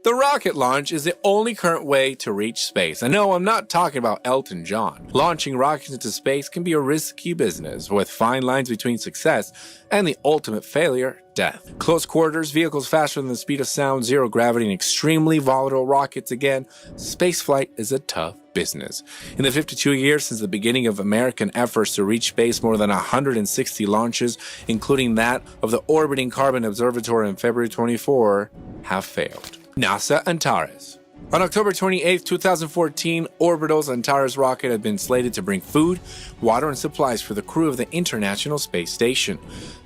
The rocket launch is the only current way to reach space. And no, I'm not talking about Elton John. Launching rockets into space can be a risky business, with fine lines between success and the ultimate failure, death. Close quarters, vehicles faster than the speed of sound, zero gravity, and extremely volatile rockets again, spaceflight is a tough business. In the 52 years since the beginning of American efforts to reach space, more than 160 launches, including that of the orbiting Carbon Observatory on February 24, have failed. NASA Antares. On October 28, 2014, Orbital's Antares rocket had been slated to bring food, water, and supplies for the crew of the International Space Station.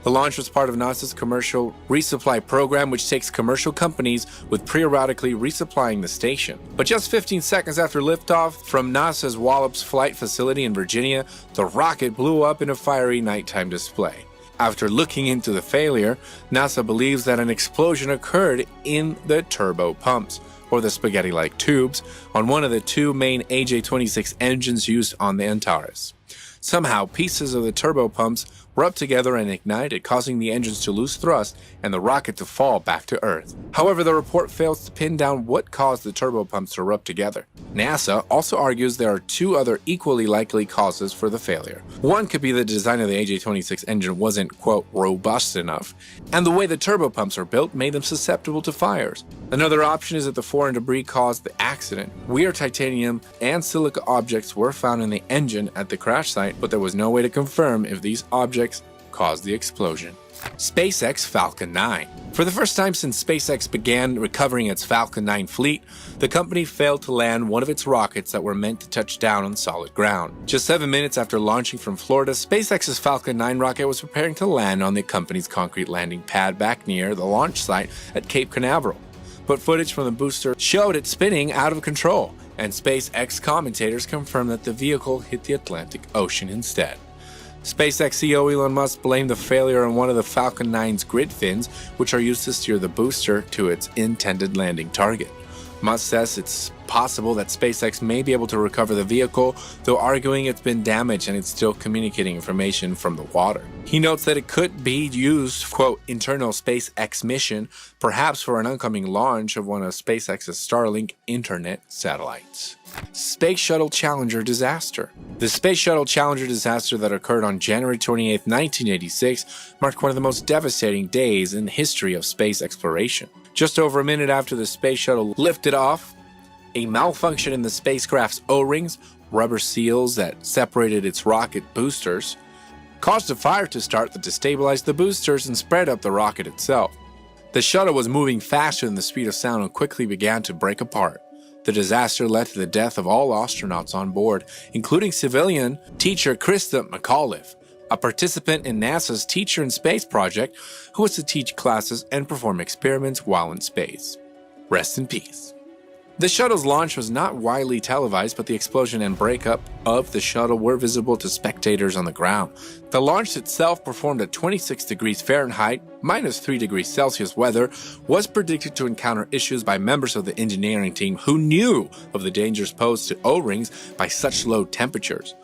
The launch was part of NASA's commercial resupply program, which takes commercial companies with periodically resupplying the station. But just 15 seconds after liftoff from NASA's Wallops Flight Facility in Virginia, the rocket blew up in a fiery nighttime display. After looking into the failure, NASA believes that an explosion occurred in the turbo pumps, or the spaghetti-like tubes, on one of the two main AJ-26 engines used on the Antares. Somehow, pieces of the turbo pumps rubbed together and ignited, causing the engines to lose thrust and the rocket to fall back to Earth. However, the report fails to pin down what caused the turbo pumps to rub together. NASA also argues there are two other equally likely causes for the failure. One could be the design of the AJ-26 engine wasn't, quote, robust enough, and the way the turbo pumps are built made them susceptible to fires. Another option is that the foreign debris caused the accident. Weird titanium and silica objects were found in the engine at the crash site, but there was no way to confirm if these objects caused the explosion. SpaceX Falcon 9. For the first time since SpaceX began recovering its Falcon 9 fleet, the company failed to land one of its rockets that were meant to touch down on solid ground. Just 7 minutes after launching from Florida, SpaceX's Falcon 9 rocket was preparing to land on the company's concrete landing pad back near the launch site at Cape Canaveral. But footage from the booster showed it spinning out of control, and SpaceX commentators confirmed that the vehicle hit the Atlantic Ocean instead. SpaceX CEO Elon Musk blamed the failure on one of the Falcon 9's grid fins, which are used to steer the booster to its intended landing target. Musk says it's possible that SpaceX may be able to recover the vehicle, though arguing it's been damaged and it's still communicating information from the water. He notes that it could be used, quote, internal SpaceX mission, perhaps for an upcoming launch of one of SpaceX's Starlink internet satellites. Space Shuttle Challenger disaster. The Space Shuttle Challenger disaster that occurred on January 28, 1986, marked one of the most devastating days in the history of space exploration. Just over a minute after the space shuttle lifted off, a malfunction in the spacecraft's O-rings, rubber seals that separated its rocket boosters, caused a fire to start that destabilized the boosters and spread up the rocket itself. The shuttle was moving faster than the speed of sound and quickly began to break apart. The disaster led to the death of all astronauts on board, including civilian teacher Krista McAuliffe, a participant in NASA's Teacher in Space project who was to teach classes and perform experiments while in space. Rest in peace. The shuttle's launch was not widely televised, but the explosion and breakup of the shuttle were visible to spectators on the ground. The launch itself, performed at 26 degrees Fahrenheit, -3 degrees Celsius weather, was predicted to encounter issues by members of the engineering team who knew of the dangers posed to O-rings by such low temperatures.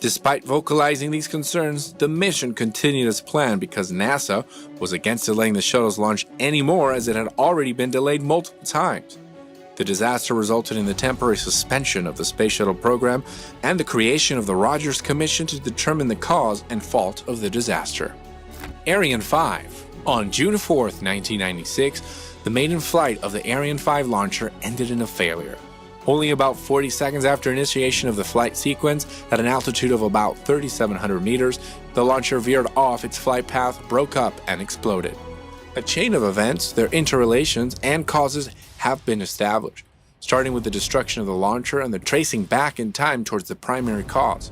Despite vocalizing these concerns, the mission continued as planned because NASA was against delaying the shuttle's launch anymore, as it had already been delayed multiple times. The disaster resulted in the temporary suspension of the Space Shuttle program and the creation of the Rogers Commission to determine the cause and fault of the disaster. Ariane 5. On June 4, 1996, the maiden flight of the Ariane 5 launcher ended in a failure. Only about 40 seconds after initiation of the flight sequence, at an altitude of about 3,700 meters, the launcher veered off its flight path, broke up, and exploded. A chain of events, their interrelations, and causes have been established, starting with the destruction of the launcher and the tracing back in time towards the primary cause.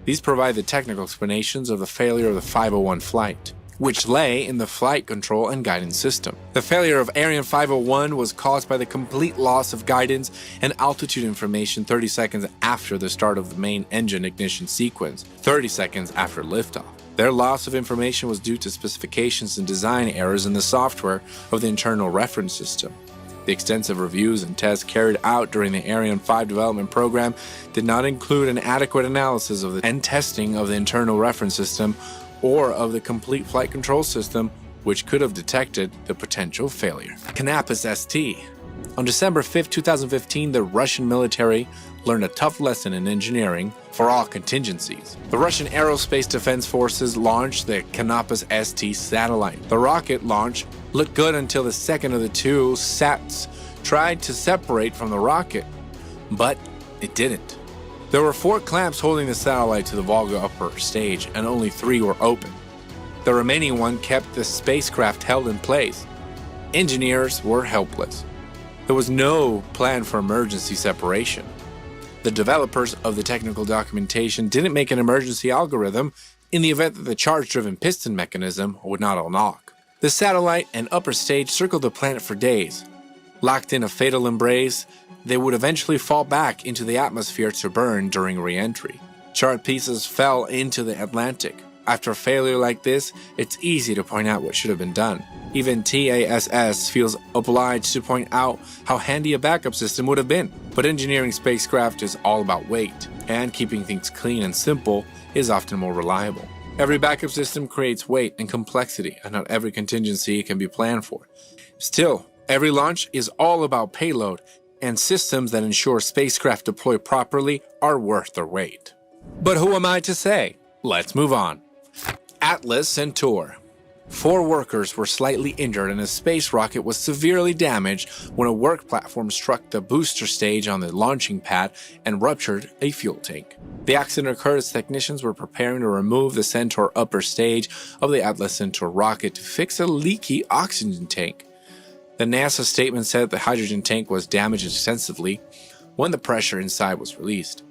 These provide the technical explanations of the failure of the 501 flight, which lay in the flight control and guidance system. The failure of Ariane 501 was caused by the complete loss of guidance and altitude information 30 seconds after the start of the main engine ignition sequence, 30 seconds after liftoff. Their loss of information was due to specifications and design errors in the software of the internal reference system. The extensive reviews and tests carried out during the Ariane 5 development program did not include an adequate analysis of and testing of the internal reference system or of the complete flight control system, which could have detected the potential failure. Canopus ST. On December 5, 2015, the Russian military learned a tough lesson in engineering for all contingencies. The Russian Aerospace Defense Forces launched the Canopus ST satellite. The rocket launch looked good until the second of the two sats tried to separate from the rocket, but it didn't. There were 4 clamps holding the satellite to the Volga upper stage, and only 3 were open. The remaining one kept the spacecraft held in place. Engineers were helpless. There was no plan for emergency separation. The developers of the technical documentation didn't make an emergency algorithm in the event that the charge-driven piston mechanism would not unlock. The satellite and upper stage circled the planet for days. Locked in a fatal embrace, they would eventually fall back into the atmosphere to burn during re-entry. Charred pieces fell into the Atlantic. After a failure like this, it's easy to point out what should have been done. Even TASS feels obliged to point out how handy a backup system would have been. But engineering spacecraft is all about weight, and keeping things clean and simple is often more reliable. Every backup system creates weight and complexity, and not every contingency can be planned for. Still, every launch is all about payload, and systems that ensure spacecraft deploy properly are worth their weight. But who am I to say? Let's move on. Atlas Centaur. 4 workers were slightly injured and a space rocket was severely damaged when a work platform struck the booster stage on the launching pad and ruptured a fuel tank. The accident occurred as technicians were preparing to remove the Centaur upper stage of the Atlas Centaur rocket to fix a leaky oxygen tank. The NASA statement said the hydrogen tank was damaged extensively when the pressure inside was released.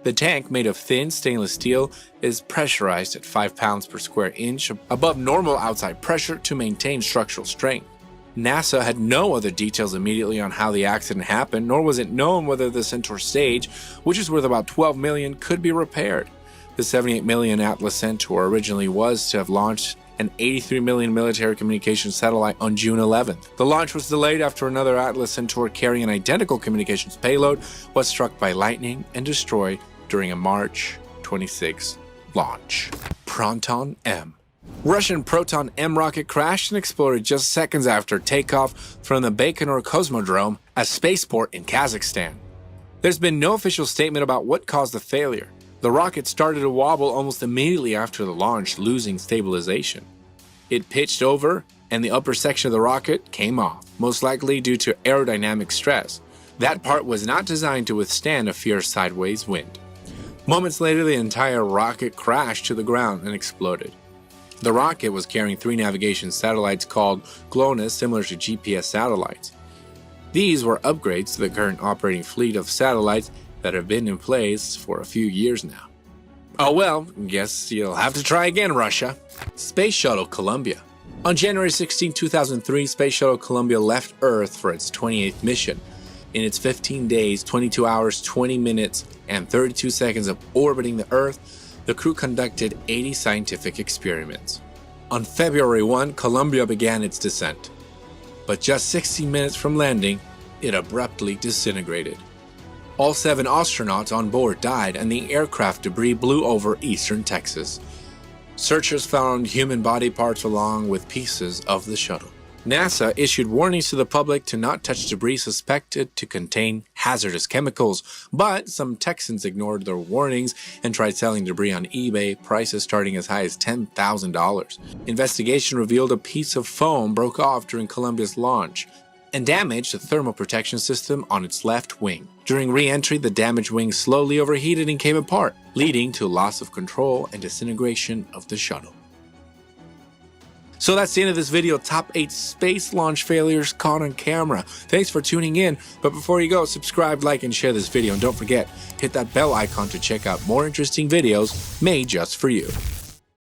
The tank, made of thin stainless steel, is pressurized at 5 pounds per square inch above normal outside pressure to maintain structural strength. NASA had no other details immediately on how the accident happened, nor was it known whether the Centaur stage, which is worth about $12 million, could be repaired. The $78 million Atlas Centaur originally was to have launched an $83 million military communications satellite on June 11th. The launch was delayed after another Atlas Centaur carrying an identical communications payload was struck by lightning and destroyed during a March 26 launch. Proton-M. Russian Proton-M rocket crashed and exploded just seconds after takeoff from the Baikonur Cosmodrome, a spaceport in Kazakhstan. There's been no official statement about what caused the failure. The rocket started to wobble almost immediately after the launch, losing stabilization. It pitched over, and the upper section of the rocket came off, most likely due to aerodynamic stress. That part was not designed to withstand a fierce sideways wind. Moments later, the entire rocket crashed to the ground and exploded. The rocket was carrying 3 navigation satellites called GLONASS, similar to GPS satellites. These were upgrades to the current operating fleet of satellites that have been in place for a few years now. Oh well, guess you'll have to try again, Russia. Space Shuttle Challenger. On January 16, 2003, Space Shuttle Challenger left Earth for its 28th mission. In its 15 days, 22 hours, 20 minutes, and 32 seconds of orbiting the Earth, the crew conducted 80 scientific experiments. On February 1, Challenger began its descent. But just 60 minutes from landing, it abruptly disintegrated. All 7 astronauts on board died, and the aircraft debris blew over eastern Texas. Searchers found human body parts along with pieces of the shuttle. NASA issued warnings to the public to not touch debris suspected to contain hazardous chemicals, but some Texans ignored their warnings and tried selling debris on eBay, prices starting as high as $10,000. Investigation revealed a piece of foam broke off during Columbia's launch and damaged the thermal protection system on its left wing. During re-entry, the damaged wing slowly overheated and came apart, leading to loss of control and disintegration of the shuttle. So that's the end of this video, top 8 space launch failures caught on camera. Thanks for tuning in, but before you go, subscribe, like, and share this video, and don't forget, hit that bell icon to check out more interesting videos made just for you.